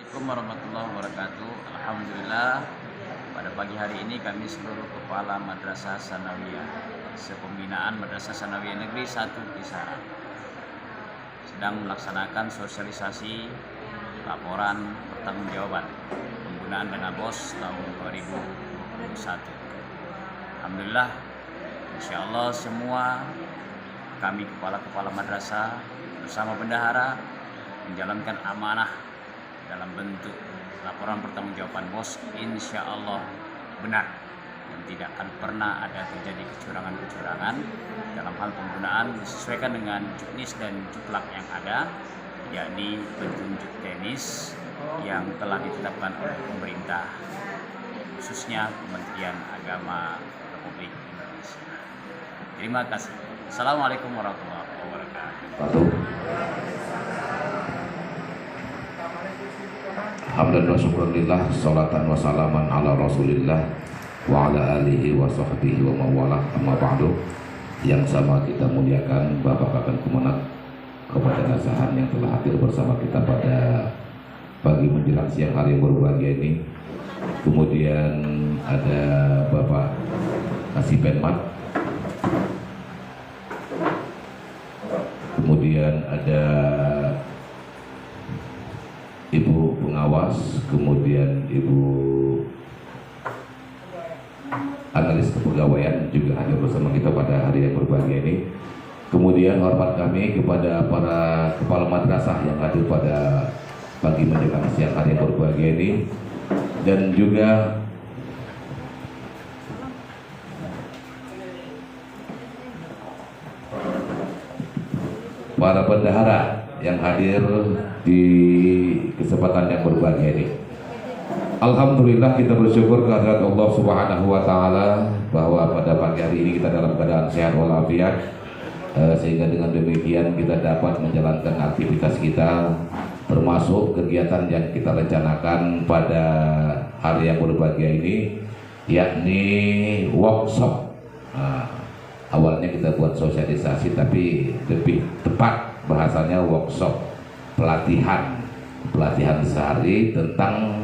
Assalamualaikum warahmatullahi wabarakatuh. Alhamdulillah, pada pagi hari ini kami seluruh kepala Madrasah Sanawiyah Sepembinaan Madrasah Sanawiyah Negeri 1 Kisaran sedang melaksanakan sosialisasi laporan pertanggungjawaban penggunaan dana BOS tahun 2021. Alhamdulillah, insya Allah semua kami kepala-kepala madrasah bersama bendahara menjalankan amanah dalam bentuk laporan pertanggungjawaban BOS, insya Allah benar dan tidak akan pernah ada terjadi kecurangan-kecurangan dalam hal penggunaan disesuaikan dengan juknis dan juklak yang ada, yakni petunjuk tenis yang telah ditetapkan oleh pemerintah, khususnya Kementerian Agama Republik Indonesia. Terima kasih. Assalamualaikum warahmatullahi wabarakatuh. Alhamdulillah, syukurillah, salatan wa salaman ala rasulillah wa ala alihi wa sahbihi wa mawalah, amma ba'du. Yang sama kita muliakan Bapak Kakak Kemenak kepada nasahan yang telah hadir bersama kita pada pagi menjelang siang hari yang berbahagia ini. Kemudian ada Bapak Kasih Penmat, kemudian ada Ibu pengawas, kemudian Ibu analis kepegawaian juga hadir bersama kita pada hari yang berbahagia ini. Kemudian hormat kami kepada para kepala madrasah yang hadir pada pagi menjelang siang hari yang berbahagia ini, dan juga para bendahara yang hadir di kesempatan yang berbahagia ini. Alhamdulillah, kita bersyukur kehadirat Allah Subhanahu wa taala bahwa pada pagi hari ini kita dalam keadaan sehat walafiat, sehingga dengan demikian kita dapat menjalankan aktivitas kita, termasuk kegiatan yang kita rencanakan pada hari yang berbahagia ini, yakni workshop. Awalnya kita buat sosialisasi, tapi lebih tepat bahasanya workshop, pelatihan sehari tentang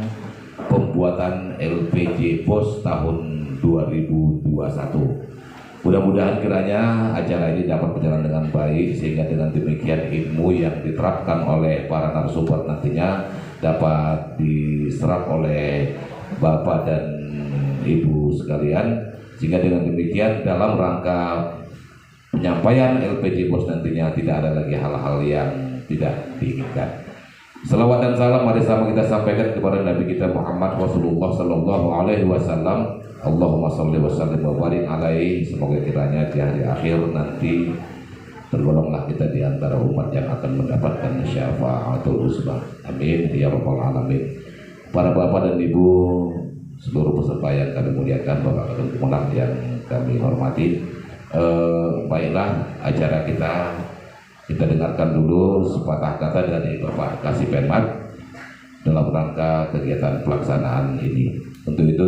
pembuatan LPG BOS tahun 2021. Mudah-mudahan kiranya acara ini dapat berjalan dengan baik, sehingga dengan demikian ilmu yang diterapkan oleh para narasumber nantinya dapat diserap oleh Bapak dan Ibu sekalian, sehingga dengan demikian dalam rangka penyampaian LPG BOS nantinya tidak ada lagi hal-hal yang tidak diinginkan. Salawat dan salam mari sama kita sampaikan kepada Nabi kita Muhammad Rasulullah Sallallahu Alaihi Wasallam. Allahumma salli wa sallim wa barik alaihi. Semoga kiranya di hari akhir nanti tergolonglah kita di antara umat yang akan mendapatkan syafaatul uzma. Amin ya rabbal alamin. Para bapak dan ibu, seluruh peserta yang kami muliakan, Bapak dan Kemenak yang kami hormati, baiklah acara kita dengarkan dulu sepatah kata dari Bapak Kasih Penmat dalam rangka kegiatan pelaksanaan ini. Untuk itu,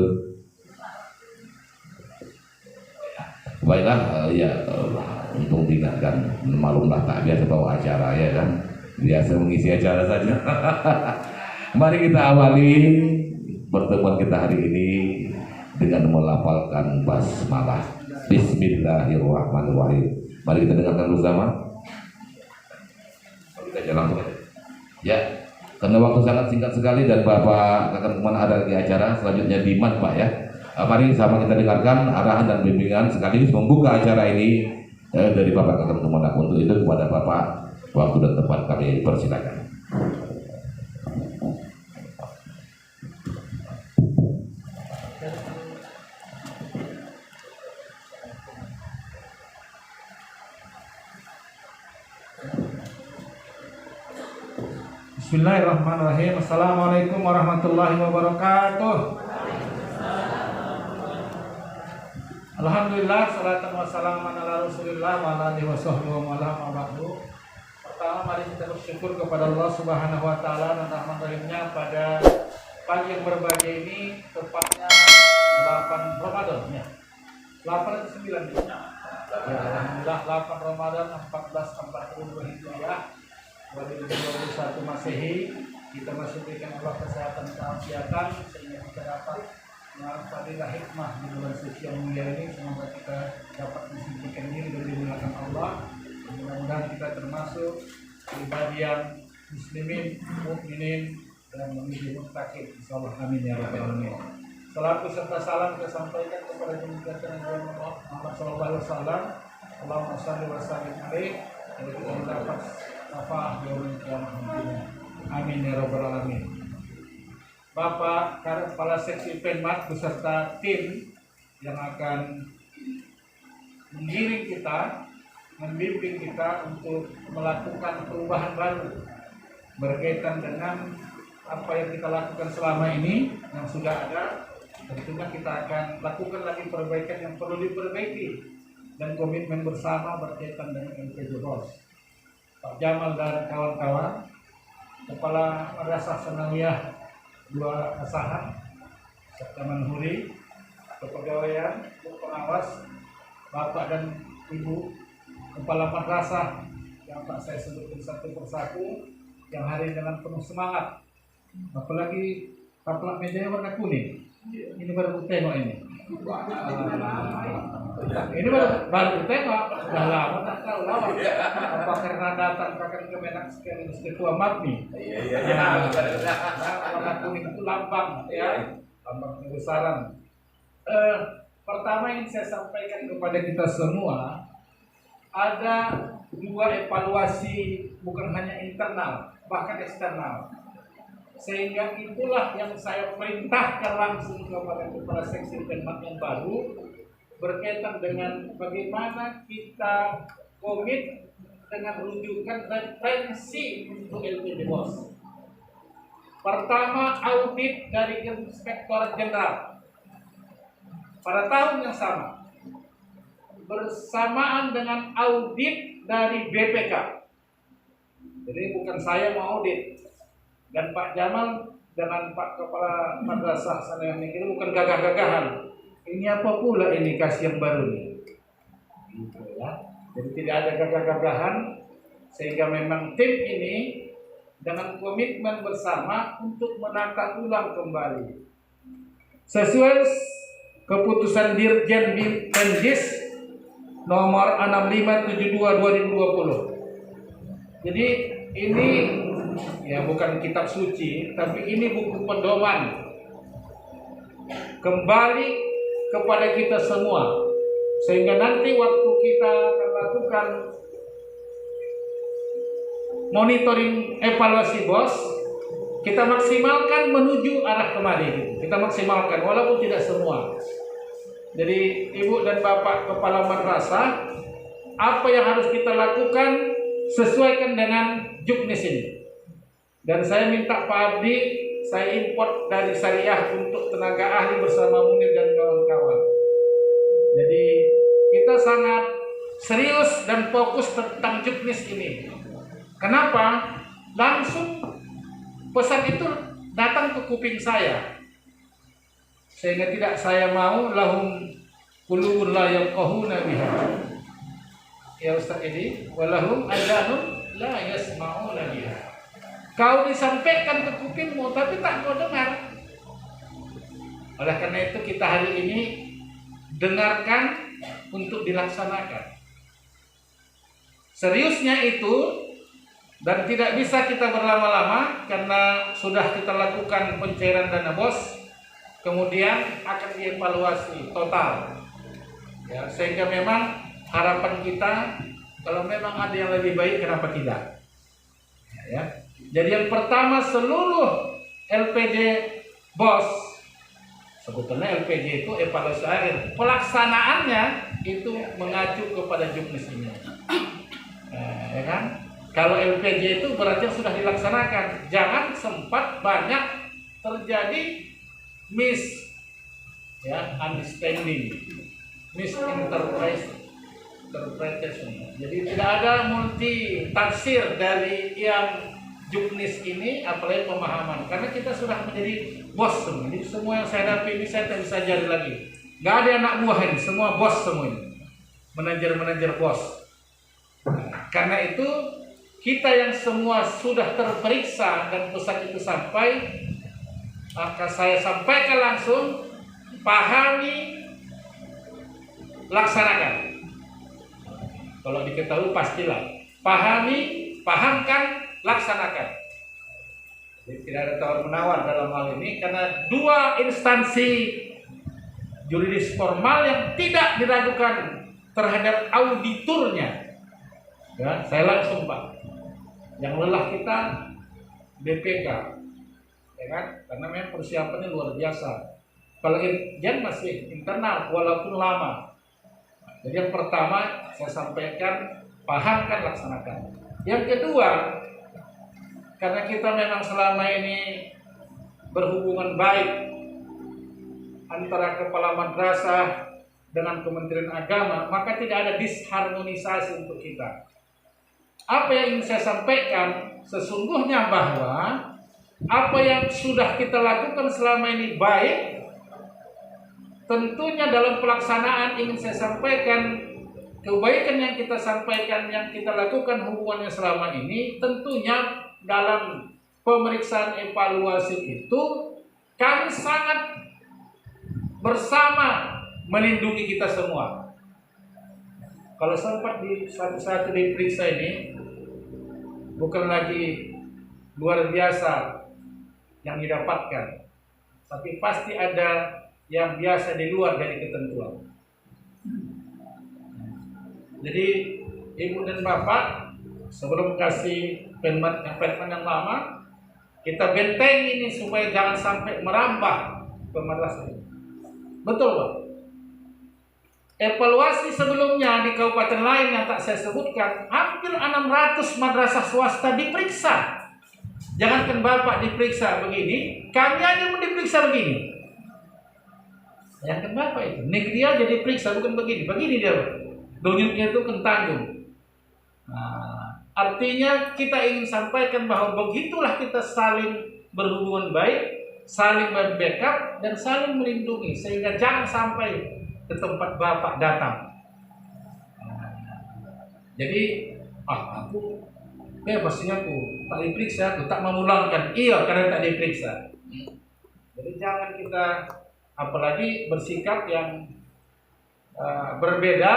baiklah, untuk diingatkan, malumlah tak biasa bawa acara ya kan, biasa mengisi acara saja. Mari kita awali pertemuan kita hari ini dengan melafalkan basmalah. Bismillahirrahmanirrahim. Mari kita dengarkan bersama. Kita jalan saja. Ya, karena waktu sangat singkat sekali dan Bapak akan kemana ada lagi acara selanjutnya di Man, Pak ya. Mari sama kita dengarkan arahan dan bimbingan sekaligus membuka acara ini dari Bapak akan kemana. Untuk itu kepada Bapak, waktu dan tempat kami persilakan. Bismillahirrahmanirrahim. Assalamualaikum warahmatullahi wabarakatuh. Alhamdulillah, salatan wa salaman ala rasulillah wa ala alihi wa sahbihi wa ba'du. Pertama, mari kita bersyukur kepada Allah Subhanahu wa taala dan rahmat rahimnya pada pagi yang berbahagia ini, tepatnya 8 Ramadan ya. 8 atau 9 ya. Alhamdulillah 8 Ramadan 1442 Hijriah 2021 Masehi Kita masih berikan Allah kesehatan keafiatan sehingga kita dapat mengambil hikmah di bulan suci yang mulia ini. Semoga kita dapat mensucikan diri dari dimulakan Allah. Mudah-mudahan kita termasuk pribadi yang muslimin, mukminin dan menuju muttaqin. Insyaallah amin ya rabbal alamin. Salatu serta salam kita sampaikan kepada junjungan Nabi Muhammad sallallahu alaihi wasallam. Allahumma shalli wa sallim alaihi. Jadi kita mendapat syafaat yaumil qiyamah. Amin ya rabbal alamin. Bapak Kepala Seksi Penmat beserta tim yang akan mengiring kita, membimbing kita untuk melakukan perubahan baru berkaitan dengan apa yang kita lakukan selama ini yang sudah ada. Tentunya kita akan lakukan lagi perbaikan yang perlu diperbaiki dan komitmen bersama berkaitan dengan LPG BOS. Pak Jamal dan kawan-kawan, Kepala Madrasah Sanawiyah 2 Asahan, serta Manhuri, kepegawaian, pengawas, Bapak dan Ibu Kepala Madrasah yang tak saya sebutkan satu persatu, yang hari dengan penuh semangat, apalagi taplak meja warna kuning. Ini baru tengok ini. Ini baru tengok. Sudah lama tak tahu lama. Apa karena datang bahkan ke Menak sekaligus Ketua MAPMI. Warna kuning itu lambang, ya, lambang kebesaran. Pertama yang saya sampaikan kepada kita semua, ada 2 evaluasi bukan hanya internal, bahkan eksternal. Sehingga itulah yang saya perintahkan langsung kepada Kepala Seksi Penmat yang baru berkaitan dengan bagaimana kita komit dengan rujukan referensi untuk LPG BOS. Pertama, audit dari Inspektorat Jenderal pada tahun yang sama bersamaan dengan audit dari BPK. Jadi bukan saya mau audit, dan Pak Jamal dengan Pak Kepala Madrasah Sanawiyah Negeri bukan gagah-gagahan. Ini apa pula indikasi yang baru nih? Gitu ya. Jadi tidak ada gagah-gagahan, sehingga memang tim ini dengan komitmen bersama untuk menata ulang kembali sesuai keputusan Dirjen Penjis nomor 6572/2020. Jadi ini ya bukan kitab suci, tapi ini buku pedoman kembali kepada kita semua, sehingga nanti waktu kita akan lakukan monitoring evaluasi BOS, kita maksimalkan menuju arah kemari. Kita maksimalkan walaupun tidak semua. Jadi Ibu dan Bapak Kepala Madrasah, apa yang harus kita lakukan sesuaikan dengan juknis ini. Dan saya minta Pak Abdi, saya import dari Syariah untuk tenaga ahli bersama Munir dan kawan-kawan. Jadi kita sangat serius dan fokus tentang juknis ini. Kenapa? Langsung pesan itu datang ke kuping saya, sehingga tidak saya mau lahum qulubun la yafqahuna biha. Ya Ustaz Edi, walahum adhanun la yasma'una biha. Kau disampaikan ke kupingmu tapi tak kau dengar. Oleh karena itu kita hari ini dengarkan untuk dilaksanakan. Seriusnya itu, dan tidak bisa kita berlama-lama karena sudah kita lakukan pencairan dana BOS, kemudian akan dievaluasi total. Ya, sehingga memang harapan kita kalau memang ada yang lebih baik, kenapa tidak? Ya. Jadi yang pertama, seluruh LPG BOS, sebetulnya LPG itu evaluasi akhir, pelaksanaannya itu mengacu kepada juknis ini. Nah, ya kan? Kalau LPG itu berarti sudah dilaksanakan. Jangan sempat banyak terjadi understanding, misinterpretation. Jadi tidak ada multi tafsir dari yang juknis ini, apalagi pemahaman. Karena kita sudah menjadi bos semua. Jadi semua yang saya hadapi ini saya tak bisa jari lagi. Gak ada anak buah ini, semua bos semua ini. Manajer-manajer bos. Karena itu kita yang semua sudah terperiksa dan pesan itu sampai, maka saya sampaikan langsung, pahami, laksanakan. Kalau diketahui pastilah. Pahami, pahamkan, laksanakan. Jadi tidak ada tawar-menawar dalam hal ini, karena dua instansi yuridis formal yang tidak diragukan terhadap auditurnya. Ya, saya langsung Pak. Yang lelah kita BPK, ya kan? Karena memang persiapannya luar biasa. Kalau Irjen masih internal walaupun lama. Jadi yang pertama saya sampaikan, pahamkan, laksanakan. Yang kedua, karena kita memang selama ini berhubungan baik antara kepala madrasah dengan Kementerian Agama, maka tidak ada disharmonisasi untuk kita. Apa yang ingin saya sampaikan, sesungguhnya bahwa apa yang sudah kita lakukan selama ini baik, tentunya dalam pelaksanaan ingin saya sampaikan, kebaikan yang kita sampaikan, yang kita lakukan hubungannya selama ini, tentunya dalam pemeriksaan evaluasi itu kami sangat bersama melindungi kita semua. Kalau sempat di satu-satu diperiksa ini, bukan lagi luar biasa yang didapatkan, tapi pasti ada yang biasa di luar dari ketentuan. Jadi Ibu dan Bapak, sebelum kasih permen yang lama, kita benteng ini supaya jangan sampai merambah ke madrasah ini. Betul Pak? Evaluasi sebelumnya di kabupaten lain yang tak saya sebutkan, hampir 600 madrasah swasta diperiksa. Jangankan Bapak diperiksa begini, kami aja mau diperiksa begini. Jangankan Bapak itu, negeri aja diperiksa bukan begini. Begini dia Pak. Dunyuknya itu kentanggung. Nah, artinya kita ingin sampaikan bahwa begitulah kita saling berhubungan baik, saling berbackup, dan saling melindungi, sehingga jangan sampai ke tempat Bapak datang. Jadi, aku pastinya aku tak diperiksa, aku tak memulangkan. Iya, karena tak diperiksa. Jadi jangan kita, apalagi bersikap yang berbeda,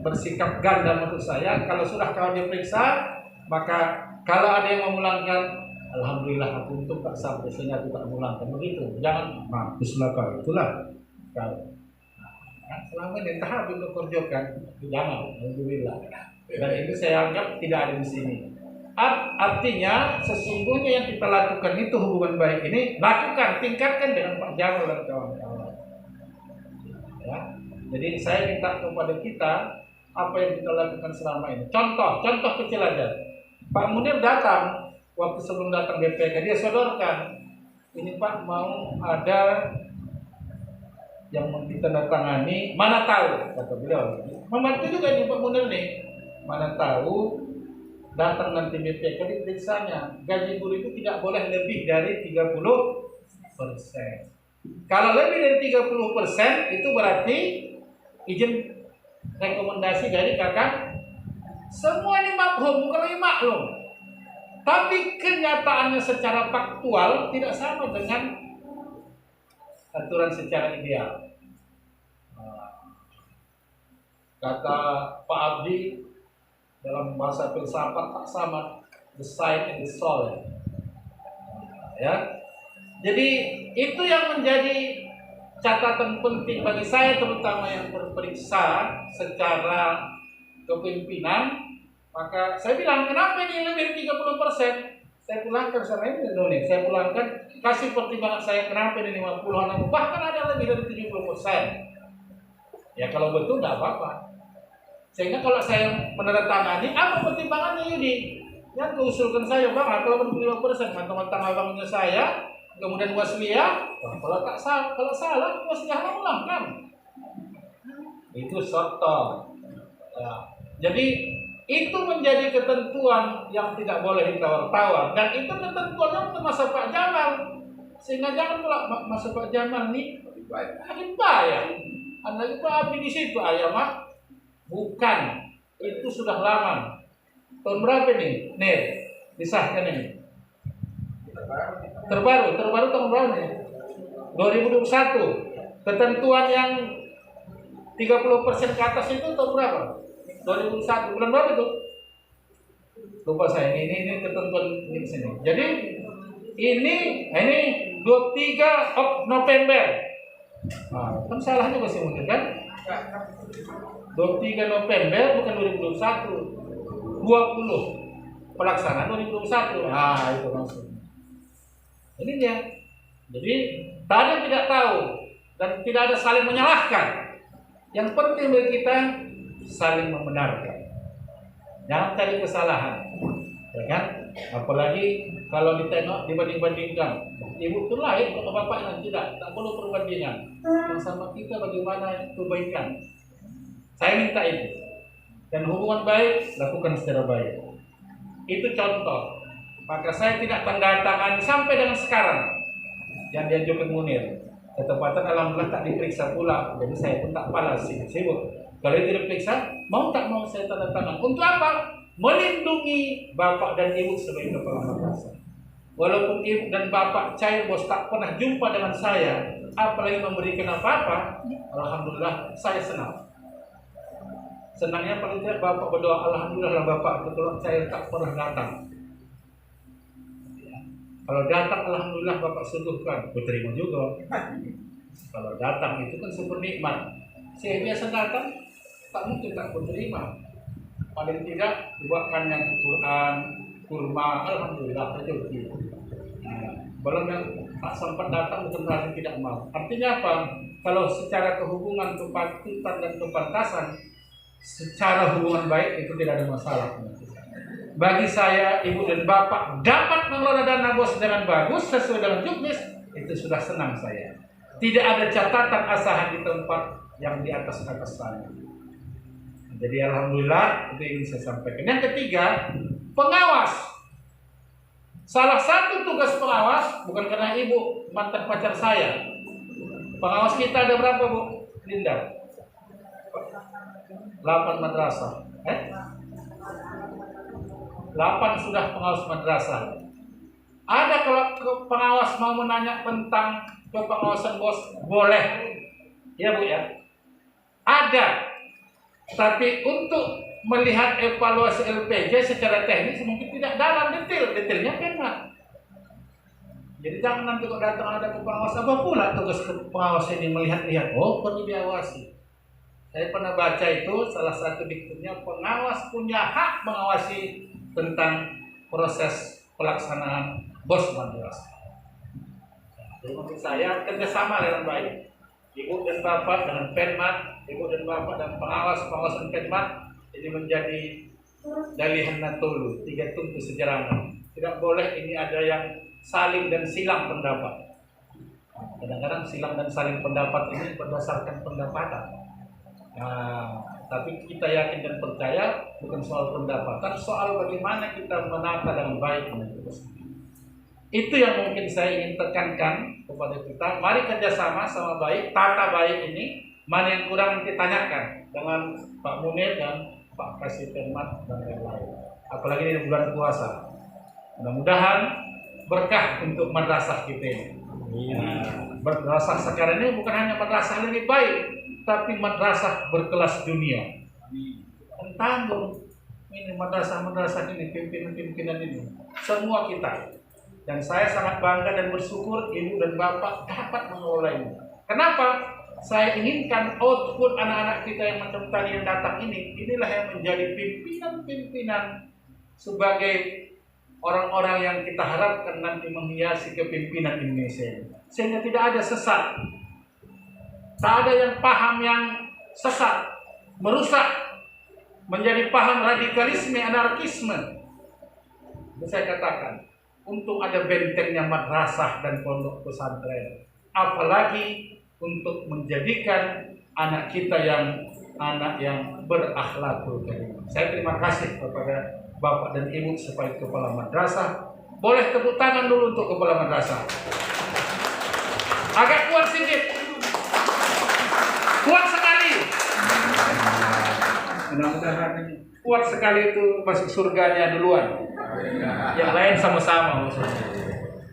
bersikap ganda menurut saya. Kalau sudah kau diperiksa, maka kalau ada yang memulangkan, alhamdulillah aku untung tak sampai sehingga aku tak memulangkan. Begitu, jangan mampuslah kau, itulah kau. Nah, selama ini tahap untuk kerjakan, jangan, alhamdulillah. Dan itu saya anggap tidak ada di sini. Artinya sesungguhnya yang kita lakukan itu hubungan baik ini, lakukan, tingkatkan dengan Pak Jamal dan kawan-kawan. Ya. Jadi saya minta kepada kita apa yang kita lakukan selama ini. Contoh kecil aja. Pak Munir datang waktu sebelum datang BPK, dia sodorkan, ini Pak mau ada yang ditandatangani, mana tahu kata beliau. Membantu juga ini Pak Munir nih. Mana tahu datang nanti BPK diperiksanya, gaji guru itu tidak boleh lebih dari 30%. Kalau lebih dari 30% itu berarti izin rekomendasi dari kakak. Semua ini maklum, bukan lagi maklum. Tapi kenyataannya secara faktual tidak sama dengan aturan secara ideal. Kata Pak Abdi dalam bahasa filsafat tak sama, the sign and the soul. Ya. Jadi itu yang menjadi catatan penting bagi saya, terutama yang berperiksa secara kepemimpinan. Maka saya bilang, kenapa ini lebih dari 30%? Saya pulangkan sama ini nih, saya pulangkan, kasih pertimbangan saya kenapa ini 50, bahkan ada lebih dari 70%. Ya kalau betul tidak apa-apa. Sehingga kalau saya menandatangani, apa pertimbangannya Yudi? Yang keusulkan saya, Bang, kalau 50%, mantang-mantang abangnya saya, kemudian wasliyah, kalau salah wasliyah ulangkan. Itu soto. Ya. Jadi itu menjadi ketentuan yang tidak boleh ditawar-tawar, dan itu ketentuannya untuk masa Pak Jamal. Sehingga jangan pula masa Pak Jamal nih makin bayar. Anda itu api di situ ayam bukan, itu sudah lama. Tahun berapa nih? Nih, disahkan ini. Terbaru tahun berapa nih? 2021. Ketentuan yang 30% ke atas itu tahun berapa? 2001. Bulan berapa itu? Lupa saya. Ini ketentuan di sini. Jadi ini 23 November. Nah, kan salah juga sih mungkin kan? 23 November bukan 2021. 20 pelaksanaan 2021. Nah, itu maksudnya. Ini dia. Jadi tadi tidak tahu dan tidak ada saling menyalahkan. Yang penting bagi kita saling membenarkan. Jangan cari kesalahan. Ya kan? Apalagi kalau ditengok dibanding-bandingkan. Ibu itu lain kalau bapaknya tidak perlu perbandingan. Yang sama kita bagaimana kebaikan. Saya minta itu. Dan hubungan baik lakukan secara baik. Itu contoh. Maka saya tidak tanda tangan sampai dengan sekarang yang diajukan Munir. Ketepatan alhamdulillah tak diperiksa pula. Jadi saya pun tak balas sibuk. Kalau itu diperiksa, mau tak mau saya tanda tangan. Untuk apa? Melindungi bapak dan ibu sebagai kepala madrasah. Walaupun ibu dan bapak cair bos tak pernah jumpa dengan saya, apalagi memberikan apa-apa, alhamdulillah saya senang. Senangnya paling tidak bapak berdoa, alhamdulillah bapak ketua cair tak pernah datang. Kalau datang alhamdulillah bapak suguhkan, berterima juga. Kalau datang itu kan super nikmat. Saya biasa datang, tak mungkin tak berterima. Paling tidak buatkan yang Quran, kurma, alhamdulillah rezeki. Belum yang tak sempat datang bukan berarti tidak mau. Artinya apa? Kalau secara kehubungan, kepatutan dan kepantasan, secara hubungan baik itu tidak ada masalah. Bagi saya, ibu dan bapak dapat mengelola dana bos dengan bagus sesuai dengan juknis, itu sudah senang saya. Tidak ada catatan asahan di tempat yang di atas sana. Jadi alhamdulillah itu yang saya sampaikan. Yang ketiga, pengawas. Salah satu tugas pengawas bukan karena ibu mantan pacar saya. Pengawas kita ada berapa, Bu? Linda? 8 madrasah. 8 sudah pengawas madrasah. Ada kalau pengawas mau menanya tentang kepengawasan bos, boleh. Ya Bu ya. Ada. Tapi untuk melihat evaluasi LPJ secara teknis mungkin tidak dalam detailnya memang. Jadi jangan nanti kok datang ada pengawas apa pula tugas pengawas ini melihat-lihat. Oh, perlu diawasi. Saya pernah baca itu salah satu diktumnya, pengawas punya hak mengawasi tentang proses pelaksanaan bos madrasah. Jadi menurut saya kerjasama dengan baik. Ibu dan bapak dengan Penmat, ibu dan bapak dan pengawasan Penmat ini menjadi dalihan natulu, 3 tungku sejarangan. Tidak boleh ini ada yang saling dan silang pendapat. Kadang-kadang silang dan saling pendapat ini berdasarkan pendapatan. Nah, tapi kita yakin dan percaya bukan soal pendapatan, soal bagaimana kita menata dengan baik. Itu yang mungkin saya ingin tekankan kepada kita. Mari kerjasama sama baik, tata baik ini. Mana yang kurang nanti tanyakan dengan Pak Munir dan Pak Kasih Penmat dan lain-lain. Apalagi di bulan puasa. Mudah-mudahan berkah untuk madrasah kita ini. Madrasah sekarang ini bukan hanya madrasah lebih baik, tapi madrasah berkelas dunia. Tanggung ini madrasah-madrasah ini, pimpinan-pimpinan ini, semua kita. Dan saya sangat bangga dan bersyukur ibu dan bapak dapat mengelola ini. Kenapa? Saya inginkan output anak-anak kita yang macam tadi yang datang ini, inilah yang menjadi pimpinan-pimpinan sebagai orang-orang yang kita harapkan nanti menghiasi kepimpinan Indonesia. Sehingga tidak ada sesat. Tak ada yang paham yang sesat, merusak, menjadi paham radikalisme, anarkisme. Itu saya katakan, untuk ada bentengnya madrasah dan pondok pesantren. Apalagi untuk menjadikan anak kita yang berakhlakul karimah. Saya terima kasih kepada Bapak dan Ibu sebagai kepala madrasah. Boleh tepuk tangan dulu untuk kepala madrasah. Agak kuat sedikit. Kuat sekali. Mudah-mudahan kuat sekali itu masuk surganya duluan. Yang lain sama-sama maksudnya.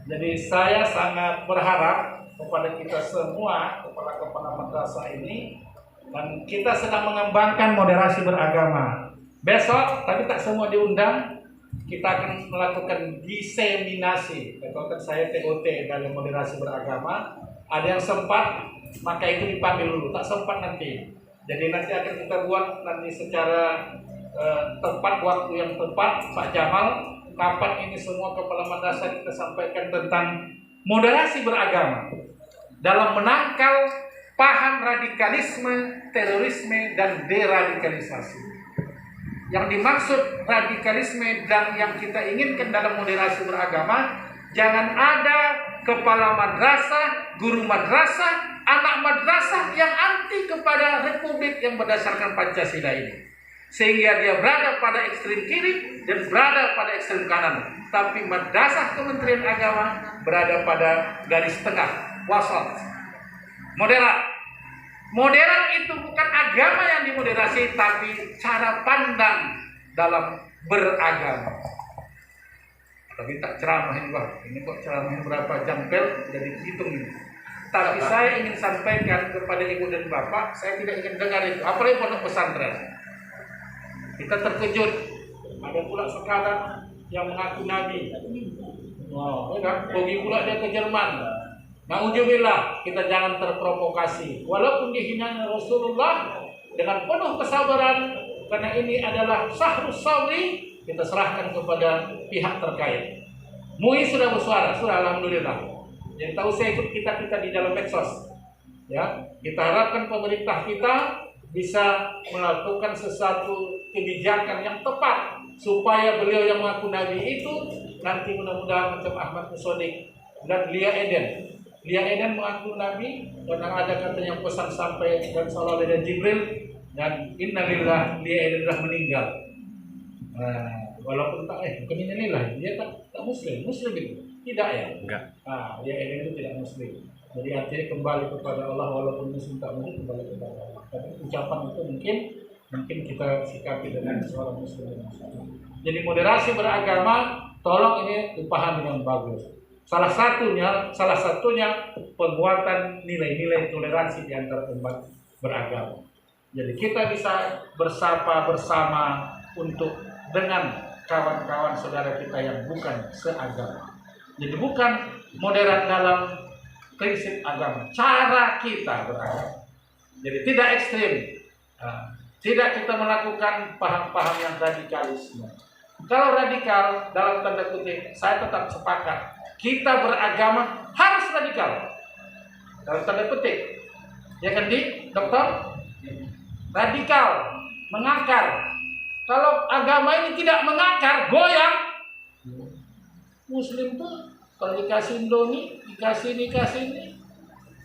Jadi saya sangat berharap kepada kita semua, kepala-kepala madrasah ini, dan kita sedang mengembangkan moderasi beragama. Besok, tapi tak semua diundang, kita akan melakukan diseminasi. Atau kan saya TOT dalam moderasi beragama. Ada yang sempat, maka itu dipanggil dulu. Tak sempat nanti. Jadi nanti akan kita buat nanti secara tepat, waktu yang tepat, Pak Jamal, kapan ini semua kepala madrasah kita sampaikan tentang moderasi beragama dalam menangkal paham radikalisme, terorisme, dan deradikalisasi. Yang dimaksud radikalisme dan yang kita inginkan dalam moderasi beragama, jangan ada kepala madrasah, guru madrasah, anak madrasah yang anti kepada republik yang berdasarkan Pancasila ini. Sehingga dia berada pada ekstrem kiri dan berada pada ekstrem kanan. Tapi madrasah Kementerian Agama berada pada garis tengah, wasat, moderat. Moderat itu bukan agama yang dimoderasi, tapi cara pandang dalam beragama. Tapi tak ceramahin Bang, ini kok ceramahin berapa jam pel sudah dihitung ini. Tapi saya ingin sampaikan kepada ibu dan bapak, saya tidak ingin dengar itu. Apalagi pondok pesantren. Kita terkejut, ada pula sekarang yang mengaku nabi. Wow, ya kan? Pergi pula dia ke Jerman. Na'udzubillah, kita jangan terprovokasi. Walaupun dihinanya Rasulullah, dengan penuh kesabaran, karena ini adalah Syahrus Sabri, kita serahkan kepada pihak terkait. MUI sudah bersuara, sudah alhamdulillah. Yang tahu saya ikut kita di dalam medsos. Ya, kita harapkan pemerintah kita bisa melakukan sesuatu kebijakan yang tepat supaya beliau yang mengaku nabi itu nanti mudah-mudahan macam Ahmad Musodik dan Lia Eden. Lia Eden mengaku nabi dan ada katanya pesan sampai dan salah dari Jibril dan innalillah, Lia Eden telah meninggal. Walaupun tak bukan innalillah, dia tak muslim itu tidak ya. Enggak. Lia Eden itu tidak muslim. Jadi artinya kembali kepada Allah, walaupun muslim tak muslim kembali kepada Allah. Tapi ucapan itu mungkin kita sikapi dengan seorang muslim. Jadi moderasi beragama, tolong ini dipahami dengan bagus. Salah satunya penguatan nilai-nilai toleransi di antara umat beragama. Jadi kita bisa bersapa bersama untuk dengan kawan-kawan saudara kita yang bukan seagama. Jadi bukan moderat dalam prinsip agama, cara kita beragama. Jadi tidak ekstrim, tidak kita melakukan paham-paham yang radikalisme. Kalau radikal dalam tanda kutip, saya tetap sepakat. Kita beragama harus radikal dalam tanda petik, ya kan di dokter? Radikal, mengakar. Kalau agama ini tidak mengakar, goyang, Muslim tuh kalau dikasih Indomie, dikasih ini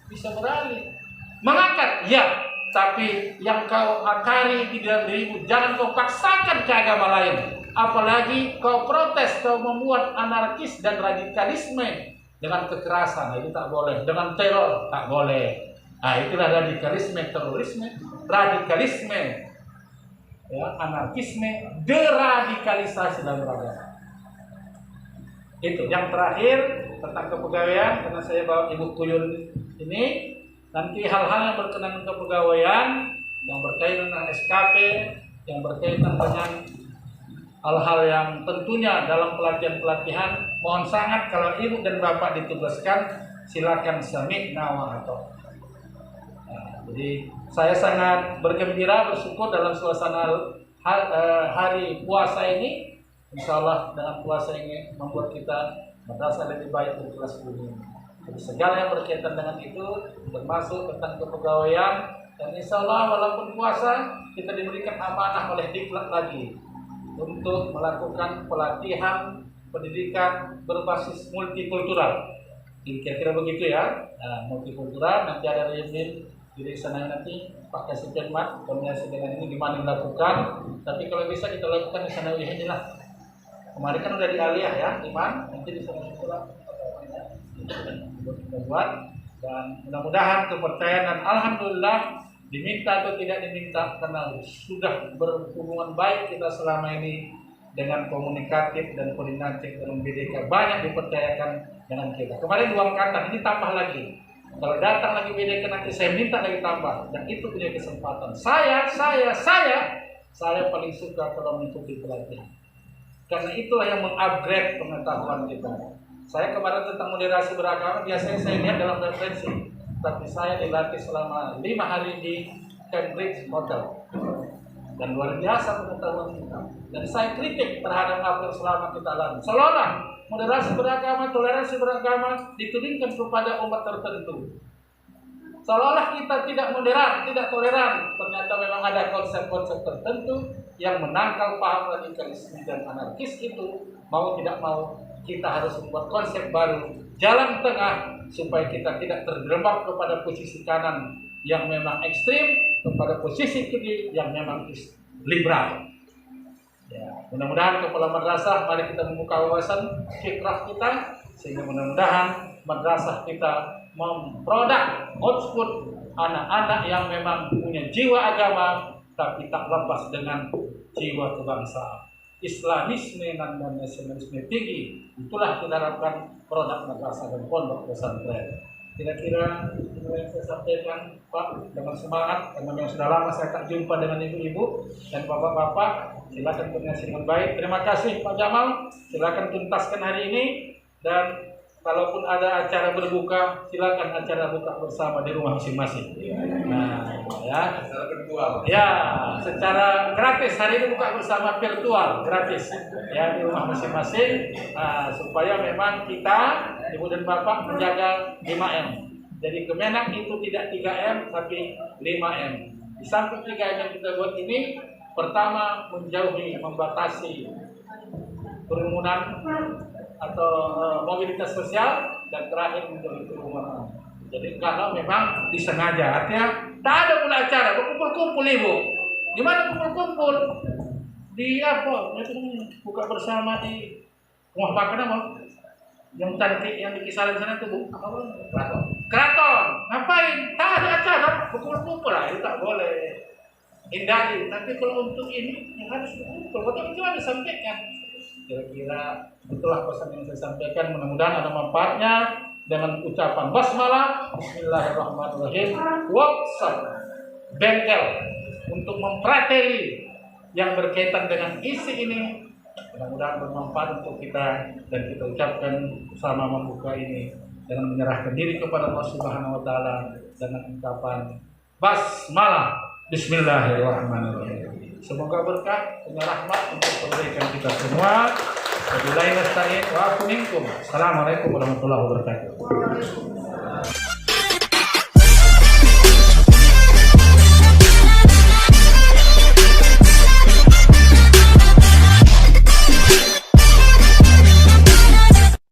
bisa beralih. Mengakar, ya, tapi yang kau akari di dalam dirimu jangan kau paksakan ke agama lain. Apalagi kau protes, kau membuat anarkis dan radikalisme dengan kekerasan, itu tak boleh. Dengan teror, tak boleh. Itulah radikalisme, terorisme, radikalisme, ya, anarkisme, deradikalisasi dalam beragama. Itu yang terakhir tentang kepegawaian, karena saya bawa Ibu Kuyul ini, nanti hal-hal yang berkenaan kepegawaian, yang berkaitan dengan SKP, yang berkaitan dengan hal-hal yang tentunya dalam pelatihan-pelatihan, mohon sangat kalau ibu dan bapak ditugaskan, silakan sami'na wa ata'na. Jadi saya sangat bergembira, bersyukur dalam suasana hari puasa ini. Insya Allah dengan puasa ini membuat kita merasa lebih baik dari kelas dunia. Jadi segala yang berkaitan dengan itu, termasuk tentang kepegawaian, dan insya Allah walaupun puasa kita diberikan amanah oleh Diklat lagi untuk melakukan pelatihan pendidikan berbasis multikultural. Kira-kira begitu ya, multikultural. Nanti ada rejim di sana nanti Pak Kasih Firman kombinasi dengan ini gimana dilakukan. Tapi kalau bisa kita lakukan di sana ini lah. Kemarin kan udah di Aliyah ya, Iman. Nanti di sana kita buat dan mudah-mudahan kepercayaan dan alhamdulillah diminta atau tidak diminta, karena sudah berhubungan baik kita selama ini dengan komunikatif dan koordinatif dengan BDK, banyak dipercayakan dengan kita. Kemarin uang kata, ini tambah lagi. Kalau datang lagi BDK nanti saya minta lagi tambah, dan itu punya kesempatan. Saya paling suka kalau mengikuti pelatihan, karena itulah yang mengupgrade pengetahuan kita. Saya kemarin tentang moderasi beragama biasanya saya lihat dalam referensi, tapi saya dilatih selama 5 hari di Cambridge Hotel, dan luar biasa pengetahuan kita. Dan saya kritik terhadap apa yang selama kita alami. Seolah-olah moderasi beragama, toleransi beragama ditudingkan kepada umat tertentu. Seolah-olah kita tidak moderat, tidak toleran. Ternyata memang ada konsep-konsep tertentu yang menangkal paham radikalisme dan anarkis itu. Mau tidak mau, kita harus membuat konsep baru, jalan tengah, supaya kita tidak terjerembab kepada posisi kanan yang memang ekstrim, kepada posisi kiri yang memang liberal. Ya, mudah-mudahan kepala madrasah, mari kita membuka wawasan fikrah kita, sehingga mudah-mudahan madrasah kita memproduk output anak-anak yang memang punya jiwa agama, tapi tak lepas dengan jiwa kebangsaan. Islamisme dan nasionalisme tinggi, itulah kita harapkan produk madrasah dan pondok pesantren. Kira-kira yang saya sampaikan, Pak, dengan semangat, karena memang sudah lama saya tak jumpa dengan ibu-ibu dan bapak-bapak. Silakan koordinasi dengan baik. Terima kasih Pak Jamal. Silakan tuntaskan hari ini, dan kalaupun ada acara berbuka, silakan acara buka bersama di rumah masing-masing. Nah, ya, secara virtual. Ya, secara gratis. Hari ini buka bersama virtual, gratis. Ya, di rumah masing-masing. Nah, supaya memang kita, ibu dan bapak, menjaga 5M. Jadi Kemenak itu tidak 3M, tapi 5M. Di samping 3M yang kita buat ini, pertama menjauhi, membatasi kerumunan atau mobilitas sosial, dan terakhir menjauhi kerumunan. Jadi kalau memang disengaja, artinya tak ada pula acara berkumpul-kumpul ibu. Di mana kumpul-kumpul? Di apa? Buka bersama di rumah makan apa? Yang cantik yang di kisaran sana itu bu? Keraton. Ngapain? Tak ada acara berkumpul-kumpul lah, itu tak boleh. Hindari. Tapi kalau untuk ini yang harus berkumpul, betul cuma disampaikan. Kira-kira itulah pesan yang saya sampaikan. Mudah-mudahan ada manfaatnya. Dengan ucapan basmalah, bismillahirrahmanirrahim, workshop bengkel untuk memprateli yang berkaitan dengan isi ini. Mudah-mudahan bermanfaat untuk kita, dan kita ucapkan bersama membuka ini dengan menyerahkan diri kepada Allah Subhanahu wa taala dengan ucapan basmalah, bismillahirrahmanirrahim. Semoga berkah dan rahmat untuk kebaikan kita semua. Wabillahi nasta'in wa afu minkum. Assalamualaikum warahmatullahi wabarakatuh.